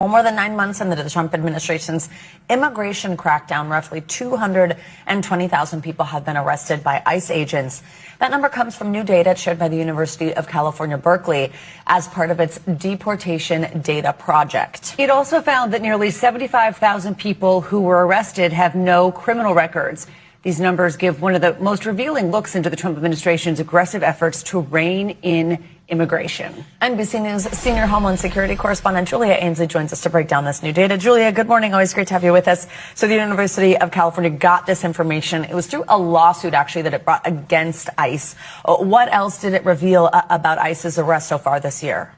Well, more than 9 months into the Trump administration's immigration crackdown, roughly 220,000 people have been arrested by ICE agents. That number comes from new data shared by the University of California, Berkeley, as part of its deportation data project. It also found that nearly 75,000 people who were arrested have no criminal records. These numbers give one of the most revealing looks into the Trump administration's aggressive efforts to rein in immigration. NBC News senior Homeland Security correspondent Julia Ainsley joins us to break down this new data. Julia, good morning. Always great to have you with us. So the University of California got this information. It was through a lawsuit, actually, that it brought against ICE. What else did it reveal about ICE's arrest so far this year?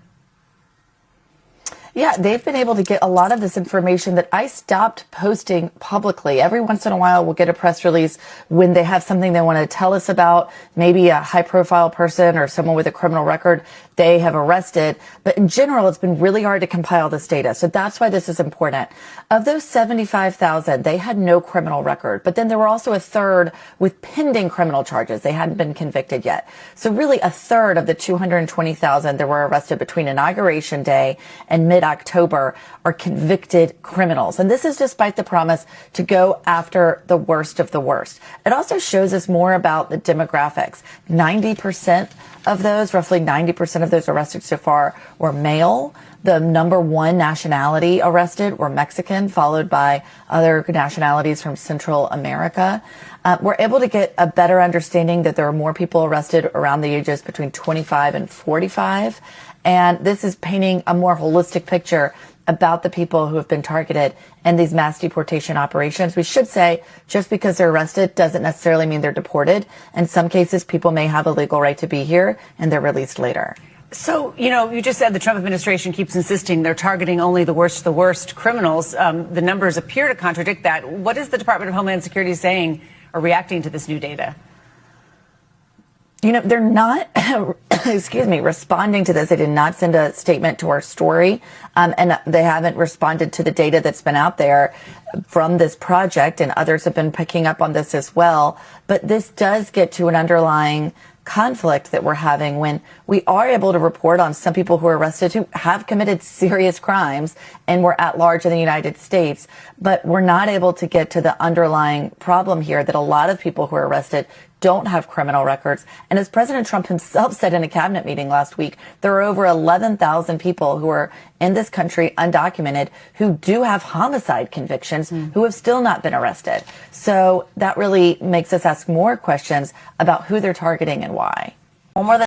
Yeah, they've been able to get a lot of this information that ICE stopped posting publicly. Every once in a while, we'll get a press release when they have something they want to tell us about, maybe a high-profile person or someone with a criminal record they have arrested. But in general, it's been really hard to compile this data. So that's why this is important. Of those 75,000, they had no criminal record. But then there were also a third with pending criminal charges. They hadn't been convicted yet. So really a third of the 220,000 that were arrested between Inauguration Day and mid-October are convicted criminals. And this is despite the promise to go after the worst of the worst. It also shows us more about the demographics. 90% of those, roughly 90% of those arrested so far were male. The number one nationality arrested were Mexican, followed by other nationalities from Central America. We're able to get a better understanding that there are more people arrested around the ages between 25 and 45. And this is painting a more holistic picture about the people who have been targeted in these mass deportation operations. We should say just because they're arrested doesn't necessarily mean they're deported. In some cases, people may have a legal right to be here and they're released later. So, you just said the Trump administration keeps insisting they're targeting only the worst criminals. The numbers appear to contradict that. What is the Department of Homeland Security saying or reacting to this new data? They're not, responding to this. They did not send a statement to our story, and they haven't responded to the data that's been out there from this project, and others have been picking up on this as well. But this does get to an underlying conflict that we're having when we are able to report on some people who are arrested who have committed serious crimes and were at large in the United States, but we're not able to get to the underlying problem here that a lot of people who are arrested don't have criminal records. And as President Trump himself said in a cabinet meeting last week, there are over 11,000 people who are in this country undocumented who do have homicide convictions who have still not been arrested. So that really makes us ask more questions about who they're targeting and why. Well, more than